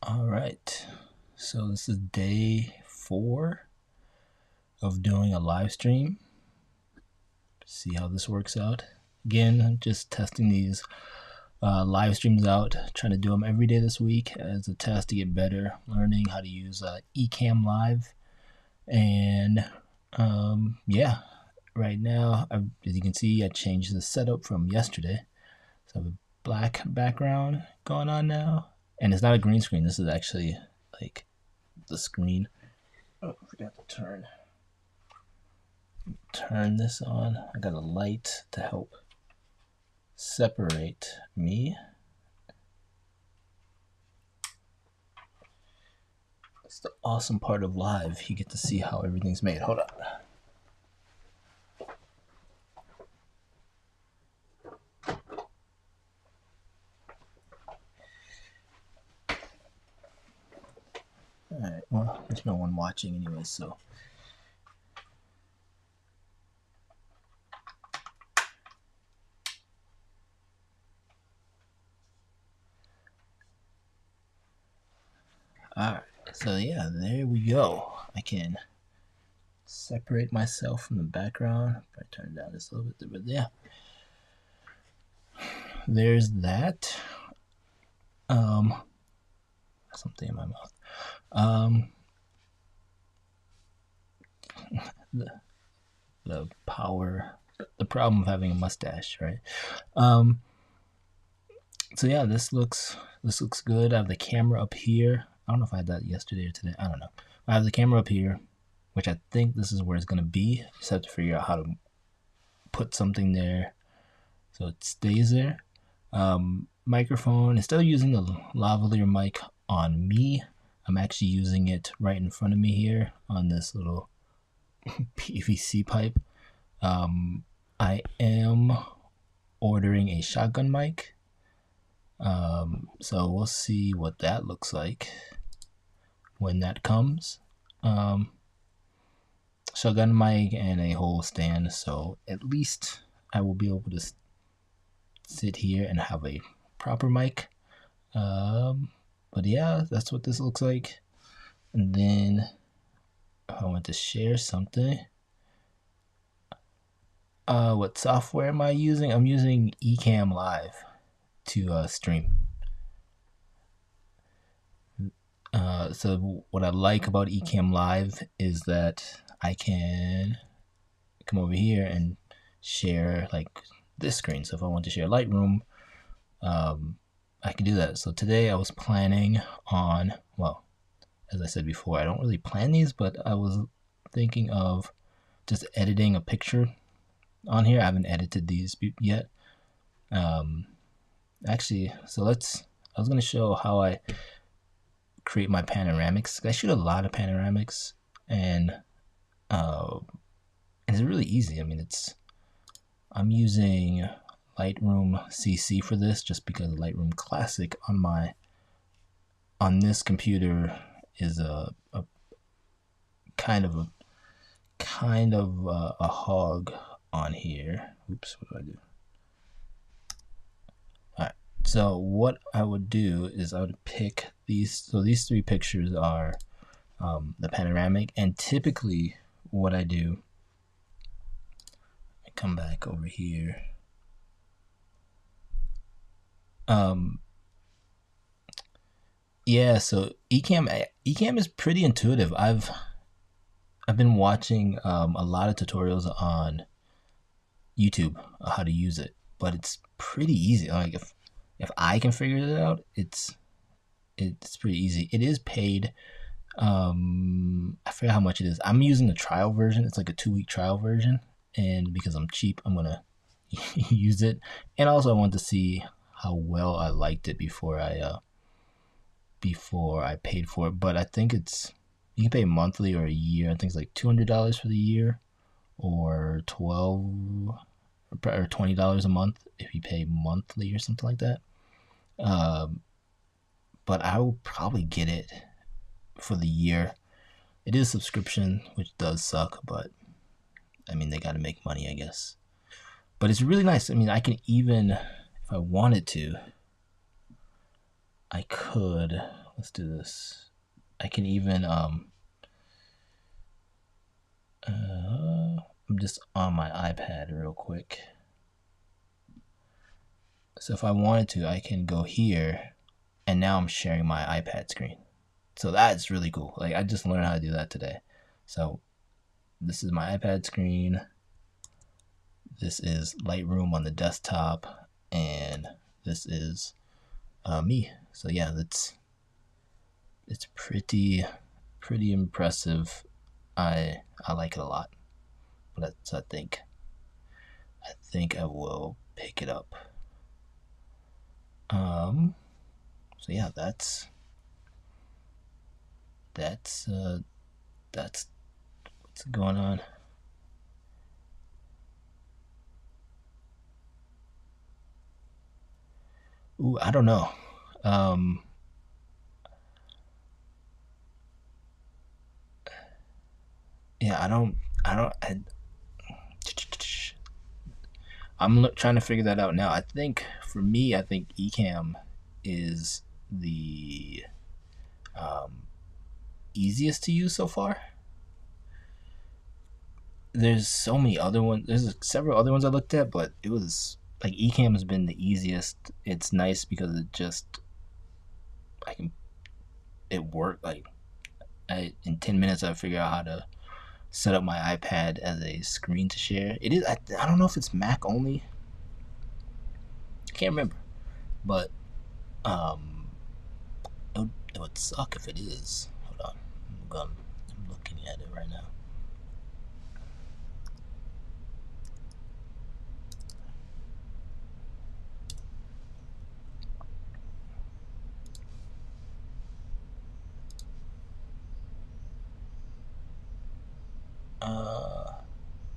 All right, so this is day 4 of doing a live stream. See how this works out. Again, I'm just testing these live streams out, trying to do them every day this week as a test to get better, learning how to use Ecamm Live. And yeah, right now, as you can see, I changed the setup from yesterday. So I have a black background going on now, and it's not a green screen. This is actually like the screen. Oh, I forgot to turn this on. I got a light to help separate me. It's the awesome part of live. You get to see how everything's made. Hold on. Alright, well, there's no one watching anyway, so. Alright, so yeah, there we go. I can separate myself from the background. If I turn down this a little bit, but yeah. There's that. Something in my mouth. The problem of having a mustache, right? So yeah, this looks good. I have the camera up here. I don't know if I had that yesterday or today. I don't know. I have the camera up here, which I think this is where it's gonna be. Just have to figure out how to put something there so it stays there. Microphone, instead of using the lavalier mic on me, I'm actually using it right in front of me here on this little PVC pipe. I am ordering a shotgun mic. So we'll see what that looks like when that comes. Shotgun mic and a whole stand, so at least I will be able to sit here and have a proper mic. But yeah, that's what this looks like. And then if I want to share something, what software am I using? I'm using Ecamm Live to stream. So what I like about Ecamm Live is that I can come over here and share like this screen. So if I want to share Lightroom, I can do that. So today I was planning on, well, as I said before, I don't really plan these, but I was thinking of just editing a picture on here. I haven't edited these yet. Actually, so I was going to show how I create my panoramics. I shoot a lot of panoramics, and it's really easy. I mean, I'm using Lightroom CC for this just because Lightroom Classic on this computer is a kind of a hog on here. Oops, what do I do? All right. So what I would do is I would pick these. So these 3 pictures are the panoramic, and typically what I do, I come back over here. Yeah, so Ecamm is pretty intuitive. I've been watching a lot of tutorials on YouTube how to use it, but it's pretty easy. Like if I can figure it out, it's pretty easy. It is paid. I forget how much it is. I'm using the trial version. It's like a 2-week trial version, and because I'm cheap, I'm gonna use it. And also, I want to see how well I liked it before I paid for it. But I think you can pay monthly or a year. I think it's like $200 for the year, or $12 or $20 a month if you pay monthly or something like that. But I will probably get it for the year. It is a subscription, which does suck, but I mean, they got to make money, I guess. But it's really nice. I mean, I can even, if I wanted to, I could, let's do this. I can even I'm just on my iPad real quick. So if I wanted to, I can go here, and now I'm sharing my iPad screen. So that's really cool. Like, I just learned how to do that today. So this is my iPad screen. This is Lightroom on the desktop, and this is me. So yeah, it's pretty impressive. I like it a lot. But I think I will pick it up. So yeah, that's what's going on. Ooh, I don't know. Yeah, I'm trying to figure that out now. I think for me, I think Ecamm is the easiest to use so far. There's so many other ones. There's several other ones I looked at, but it was like Ecamm has been the easiest. It's nice because it worked. Like in 10 minutes, I figure out how to set up my iPad as a screen to share. It is. I don't know if it's Mac only. I can't remember, but it would suck if it is. Hold on, I'm looking at it right now.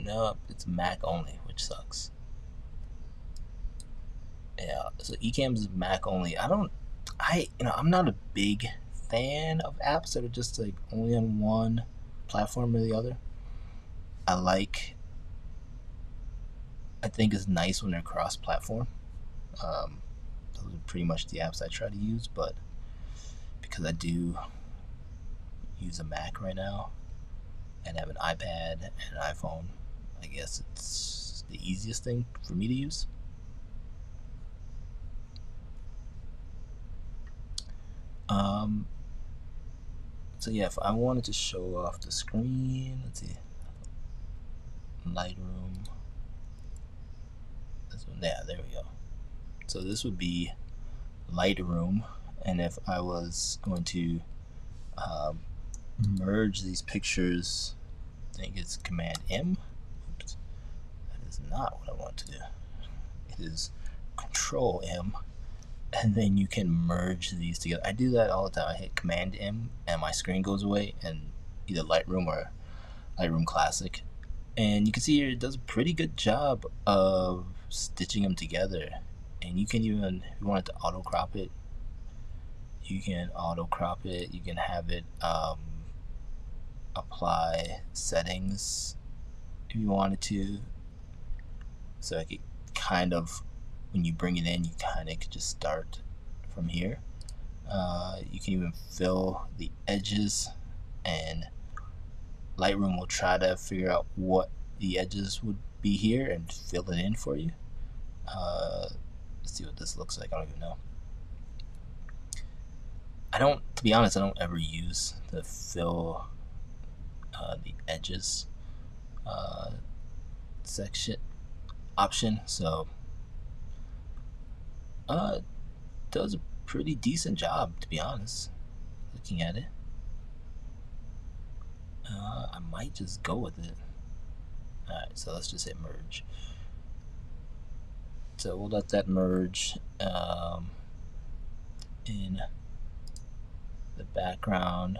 No, it's Mac only, which sucks. Yeah, so Ecamm is Mac only. I'm not a big fan of apps that are just like only on one platform or the other. I think it's nice when they're cross-platform. Those are pretty much the apps I try to use, but because I do use a Mac right now and have an iPad and an iPhone, I guess it's the easiest thing for me to use. So yeah, if I wanted to show off the screen, let's see, Lightroom. This one, yeah, there we go. So this would be Lightroom, and if I was going to merge these pictures, I think it's Command M. Oops, that is not what I want to do. It is Control M, and then you can merge these together. I do that all the time. I hit Command M, and my screen goes away, and either Lightroom or Lightroom Classic. And you can see here it does a pretty good job of stitching them together. And you can even, if you wanted to auto crop it, you can auto crop it. You can have it apply settings if you wanted to. So I could kind of, when you bring it in, you kind of could just start from here. You can even fill the edges, and Lightroom will try to figure out what the edges would be here and fill it in for you. Let's see what this looks like. I don't even know. To be honest, I don't ever use the fill the edges section option, so it does a pretty decent job, to be honest, looking at it. I might just go with it. Alright, so let's just hit merge. So we'll let that merge in the background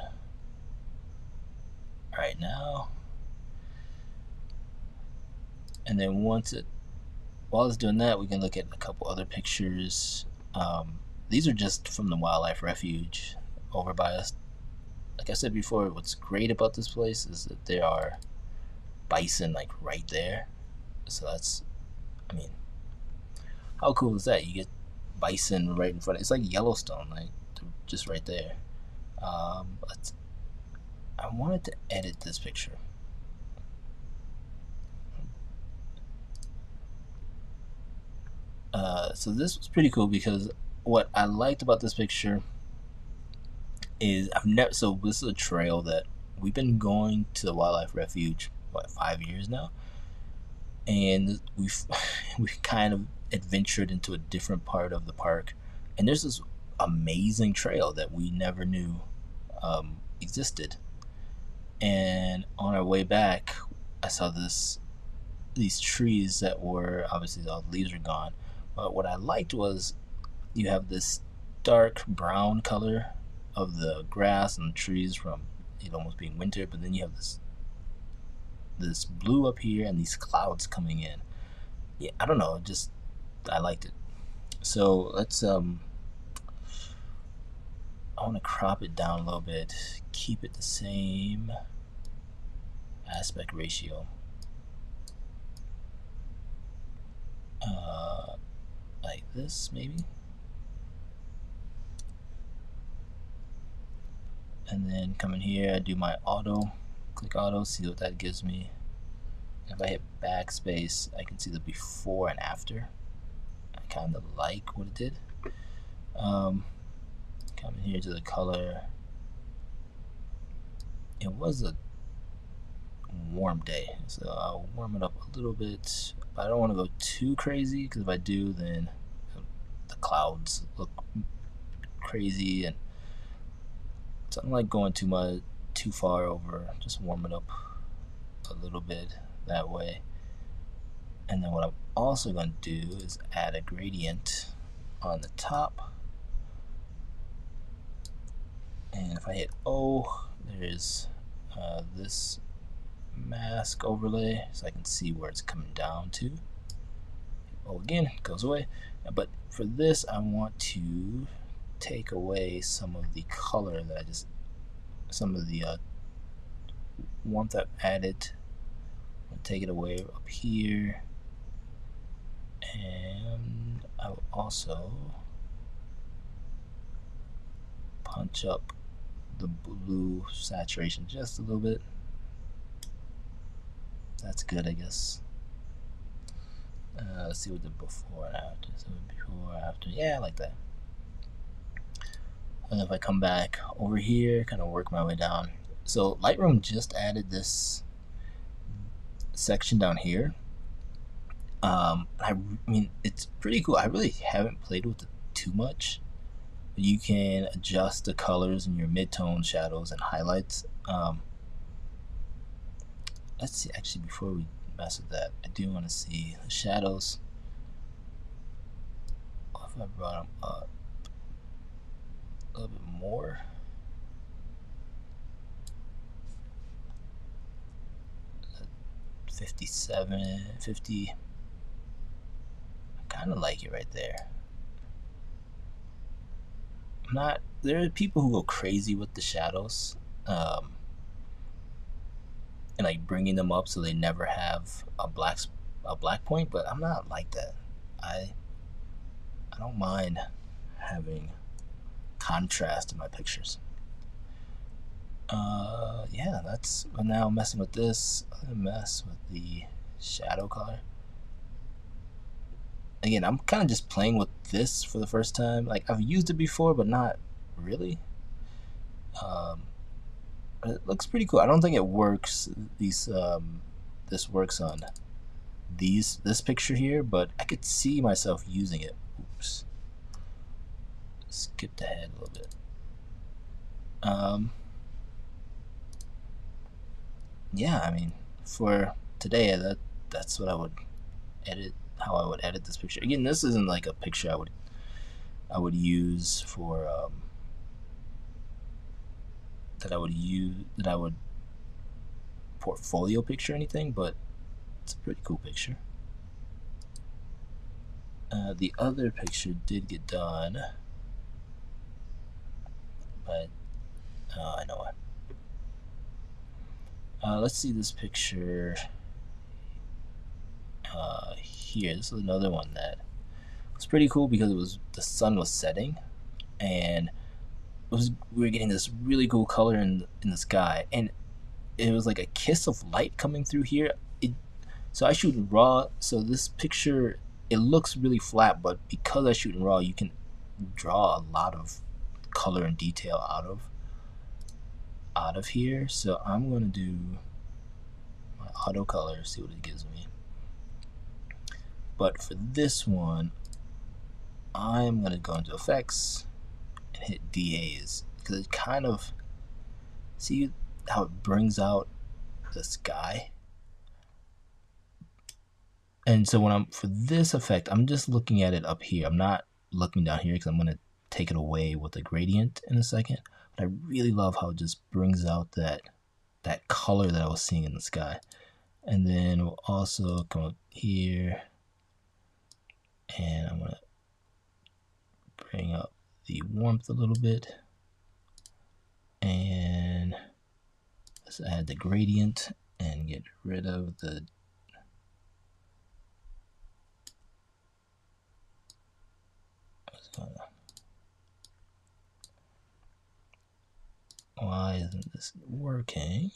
right now. And then while it's doing that, we can look at a couple other pictures. These are just from the Wildlife Refuge over by us. Like I said before, what's great about this place is that there are bison like right there. So how cool is that? You get bison right in front. It's like Yellowstone, like just right there. But I wanted to edit this picture. So this was pretty cool because what I liked about this picture is so this is a trail that we've been going to the wildlife refuge, what, 5 years now? And we've kind of adventured into a different part of the park, and there's this amazing trail that we never knew existed. And on our way back, I saw these trees that were, obviously all the leaves are gone, but what I liked was you have this dark brown color of the grass and the trees from it almost being winter, but then you have this blue up here and these clouds coming in. Yeah, I don't know, just I liked it. So let's I want to crop it down a little bit, keep it the same aspect ratio. Like this maybe. And then come in here, I do my auto, click auto, see what that gives me. If I hit backspace, I can see the before and after. I kind of like what it did. Come in here to the color. It was a warm day, so I'll warm it up a little bit, but I don't want to go too crazy, because if I do, then the clouds look crazy, and so I don't like going too far over. Just warm it up a little bit that way. And then what I'm also going to do is add a gradient on the top, and if I hit O, there's this mask overlay, so I can see where it's coming down to. Oh, again, it goes away. But for this, I want to take away some of the color that some of the warmth I've added. I'll take it away up here, and I will also punch up the blue saturation just a little bit. That's good, I guess. Let's see what the before and after. So before, after, yeah, I like that. And if I come back over here, kind of work my way down. So Lightroom just added this section down here. I mean, it's pretty cool. I really haven't played with it too much. You can adjust the colors in your mid-tone, shadows, and highlights. Let's see, actually, before we mess with that, I do want to see the shadows. If I brought them up a little bit more. $57, $50. I kind of like it right there. There are people who go crazy with the shadows, and like bringing them up so they never have a black point, but I'm not like that. I don't mind having contrast in my pictures. Yeah, that's now messing with this. I'm gonna mess with the shadow color. Again, I'm kind of just playing with this for the first time. Like, I've used it before, but not really. It looks pretty cool. I don't think it works. This works on this picture here, but I could see myself using it. Oops. Skipped ahead a little bit. Yeah, I mean, for today, that's what I would edit. How I would edit this picture. Again, this isn't like a picture I would use for that I would portfolio picture or anything, but it's a pretty cool picture. The other picture did get done, but I know what. Let's see this picture here. This is another one that was pretty cool because the sun was setting, and we were getting this really cool color in the sky, and it was like a kiss of light coming through here. So I shoot in RAW, so this picture, it looks really flat, but because I shoot in RAW, you can draw a lot of color and detail out of here. So I'm gonna do my auto color, see what it gives me. But for this one, I'm gonna go into effects and hit dehaze, because it kind of, see how it brings out the sky. And so when I'm, for this effect, I'm just looking at it up here. I'm not looking down here because I'm going to take it away with the gradient in a second. But I really love how it just brings out that color that I was seeing in the sky. And then we'll also come up here, and I'm going to bring up the warmth a little bit. And let's add the gradient and get rid of the why isn't this working?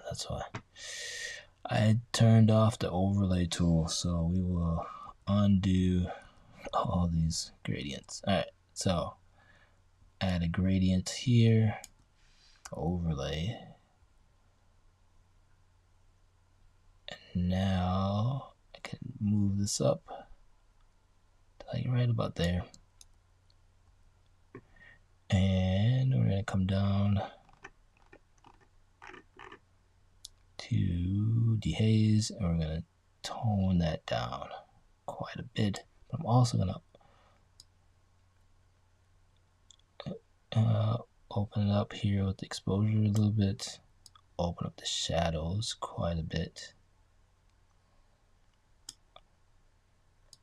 That's why. I turned off the overlay tool, so we will undo all these gradients. All right, so add a gradient here, overlay. And now I can move this up to like right about there. And we're gonna come down to dehaze, and we're gonna tone that down quite a bit. But I'm also gonna open it up here with the exposure a little bit, open up the shadows quite a bit,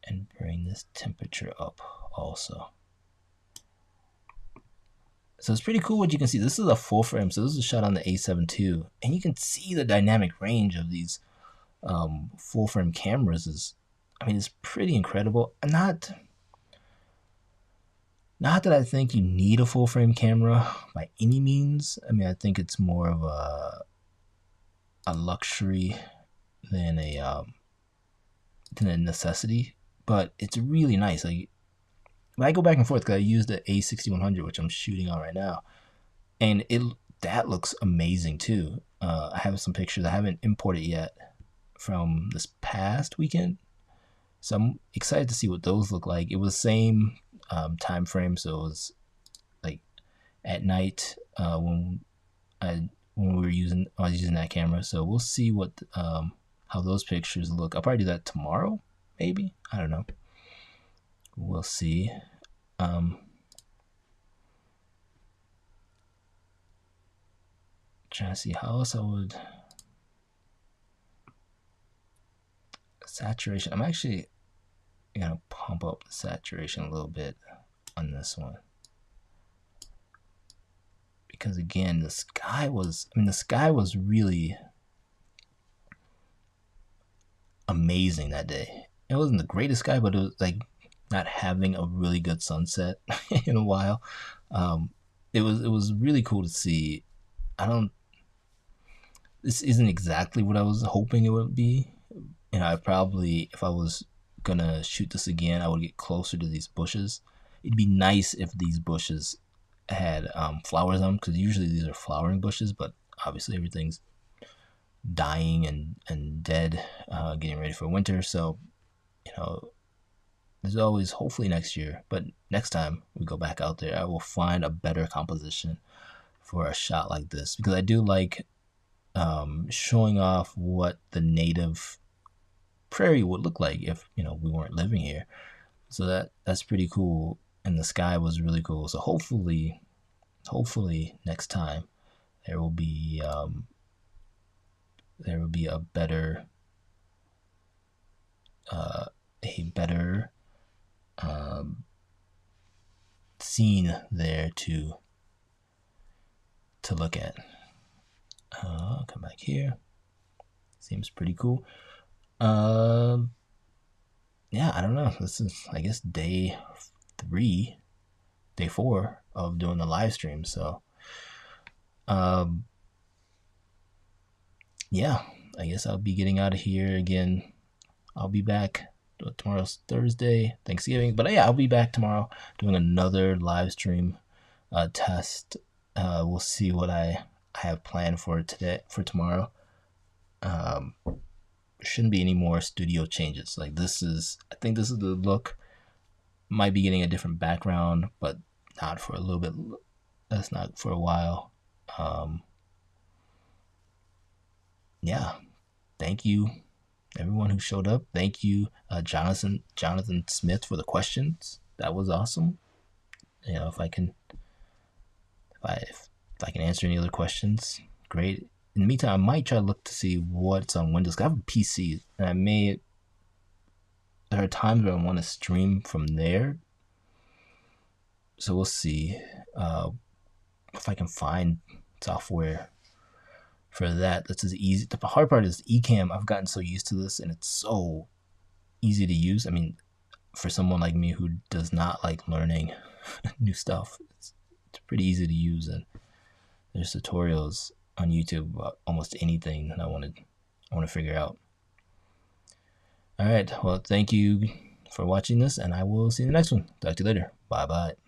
and bring this temperature up also. So it's pretty cool what you can see. This is a full frame, so this is a shot on the A7 II, and you can see the dynamic range of these full frame cameras is, I mean, it's pretty incredible. And not that I think you need a full frame camera by any means. I mean, I think it's more of a luxury than a necessity, but it's really nice. Like, I go back and forth because I use the A6100, which I'm shooting on right now, and that looks amazing too. I have some pictures I haven't imported yet from this past weekend, so I'm excited to see what those look like. It was the same time frame, so it was like at night when I was using that camera. So we'll see what how those pictures look. I'll probably do that tomorrow, maybe. I don't know. We'll see. Trying to see how else I would saturation. I'm actually gonna pump up the saturation a little bit on this one, because again, the sky was really amazing that day. It wasn't the greatest sky, but it was like not having a really good sunset in a while. It was really cool to see. This isn't exactly what I was hoping it would be. And I probably, if I was gonna shoot this again, I would get closer to these bushes. It'd be nice if these bushes had flowers on them, because usually these are flowering bushes, but obviously everything's dying and dead, getting ready for winter. So, you know, there's always, hopefully next year, but next time we go back out there, I will find a better composition for a shot like this, because I do like showing off what the native prairie would look like if, you know, we weren't living here. So that's pretty cool, and the sky was really cool. So hopefully next time there will be a better scene there to to look at. Come back here. Seems pretty cool. Yeah, I don't know. This is, I guess, day 4 of doing the live stream. So, yeah, I guess I'll be getting out of here again. I'll be back. Tomorrow's Thursday, Thanksgiving. But yeah, I'll be back tomorrow doing another live stream test. We'll see what I have planned for tomorrow. Shouldn't be any more studio changes. Like I think this is the look. Might be getting a different background, but not for a little bit. That's not for a while. Yeah, thank you everyone who showed up. Thank you, Jonathan Smith, for the questions. That was awesome. You know, if I can answer any other questions, great. In the meantime, I might try to look to see what's on Windows. I have a PC, and there are times where I want to stream from there. So we'll see if I can find software for that. That's as easy. The hard part is Ecamm. I've gotten so used to this, and it's so easy to use. I mean, for someone like me who does not like learning new stuff, it's pretty easy to use, and there's tutorials on YouTube about almost anything that I want to figure out. All right. Well, thank you for watching this, and I will see you in the next one. Talk to you later. Bye-bye.